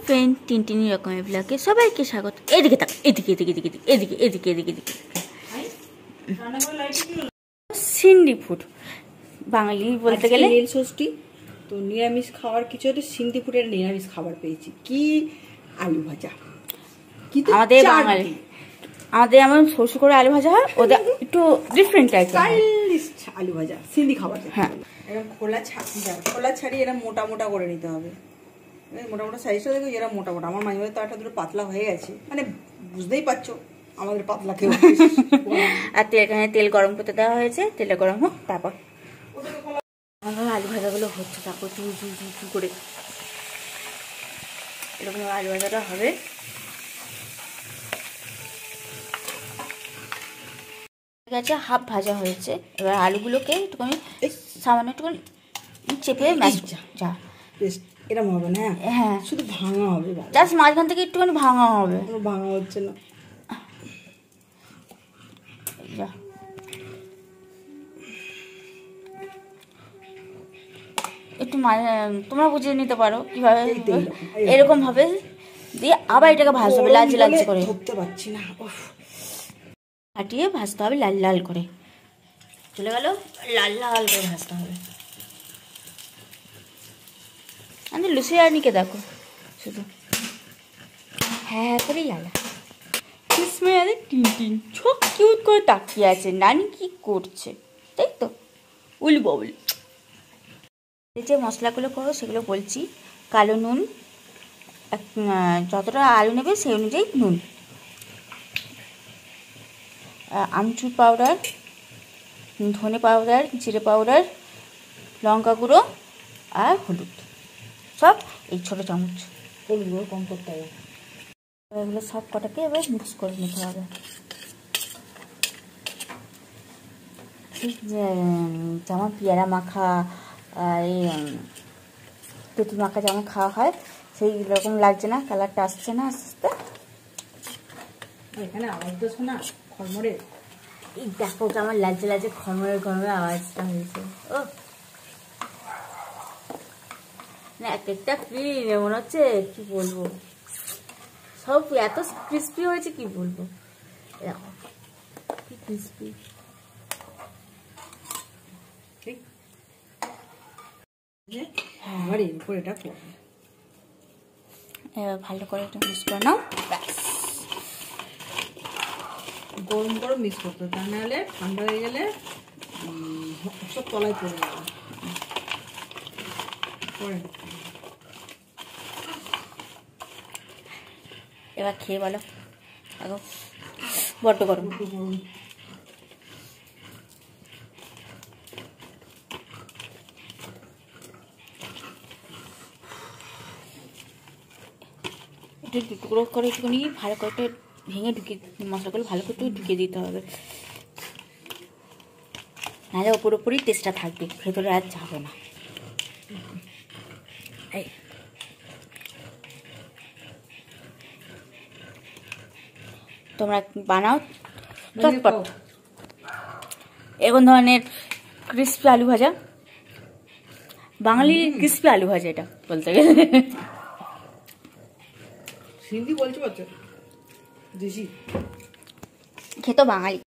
Friend টিনটিনি রকমের ব্লগে সবাইকে স্বাগত। এদিকে তাক, এদিকে এদিকে এদিকে এদিকে এদিকে এদিকে এদিকে সিন্ডি ফুড বাঙালি বলতে গেলে নীল ষষ্ঠী, তো নিরামিষ খাবার কিছু একটা সিন্ডি ফুডের নিরামিষ খাবার পেয়েছি। কি আলু ভাজা, কিন্তু আমাদের বাঙালি আমাদের এমন শ্বশুর করে আলু ভাজা হয়, ওদের একটু ডিফারেন্ট টাইপের আলু ভাজা সিন্ডি খাবার। হ্যাঁ, এরকম খোলা ছাড়িয়ে এরা মোটা মোটা করে নিতে হবে। মোটা মোটা সাইজটা দেখো, এরা মোটা মোটা। আমার মাঝে মাঝে তো একটা দুটো পাতলা হয়ে গেছে, মানে বুঝতেই পারছো আমাদের পাতলা কেউ। আর এখানে তেল গরম করতে দেওয়া হয়েছে, তেলটা গরম হোক তারপর আলু ভাজাগুলো হচ্ছে। তারপর চু করে এরকম আলু ভাজাটা হবে। ঠিক আছে, হাফ ভাজা হয়েছে। এবার আলুগুলোকে একটুখানি সামান্য একটুখানি চেপে ম্যাশ যা এরকম হবে না? হ্যাঁ, শুধু ভাঙা হবে, জাস্ট মাঝখান থেকে একটুখানি ভাঙা হবে। ভাঙা হচ্ছে না। একটু তোমরা বুঝিয়ে নিতে পারো কিভাবে এরকম ভাবে দিয়ে আবার এটাকে ভাজতে হবে লালচে লালচে করে। ধরতে পারছি না, ফাটিয়ে ভাজতে হবে লাল লাল করে। চলে গেল, লাল লাল করে ভাজতে হবে। আমি লুচি রানিকে দেখো শুধু হ্যাঁ করে লালা টিন ছোট কিউট করে তাকিয়ে আছে, নানি কি করছে তাই তো উলি বাবুল। যে মশলাগুলো করো সেগুলো বলছি। কালো নুন, যতটা আলু নেবে সেই অনুযায়ী নুন, আমচুর পাউডার, ধনে পাউডার, জিরে পাউডার, লঙ্কা গুঁড়ো আর হলুদ, সব এই ছোটো চামচ। হলুদ গুঁড়ো কম করতে হবে। এগুলো সব কটাকে এবার মিক্স করে নিতে হবে। ঠিক যেমন পেয়ারা মাখা এই তেঁতুল মাখা যেমন খাওয়া হয় সেই রকম লাগছে না? কালারটা আসছে না আস্তে আস্তে? এখানে আওয়াজ তো শোনা খড়মড়ে। এই দেখো কেমন লালচে লালচে খড়মড়ের খড়মড়ে আওয়াজটা হয়েছে। ও না, এক একটা কি মনে হচ্ছে কি বলবো, সব এত ক্রিস্পি হয়েছে কি বলবো। দেখো কি ক্রিস্পি। এবার এরপর এটা এবার ভালো করে এটা মিক্স করে নাও। ব্যাস, গরম গরম মিক্স করতে, তা নাহলে ঠান্ডা হয়ে গেলে সব তলায় পড়ে যাবে। এবার খেয়ে বলো দেখো বড্ড গরম। একটু টুকরো করে একটুখানি ভালো করে ভেঙে ঢুকিয়ে মশলাগুলো ভালো করে ঢুকিয়ে দিতে হবে, নাহলে ওপর ওপরই টেস্টটা থাকবে, ভেতরে আর যাবে না। এই তোমরা বানাও চটপট এরকম ধরনের ক্রিস্পি আলু ভাজা। বাঙালি ক্রিস্পি আলু ভাজা এটা বলতে গেলে। হিন্দি বলতে পারছো? দেশি খেতো বাঙালি।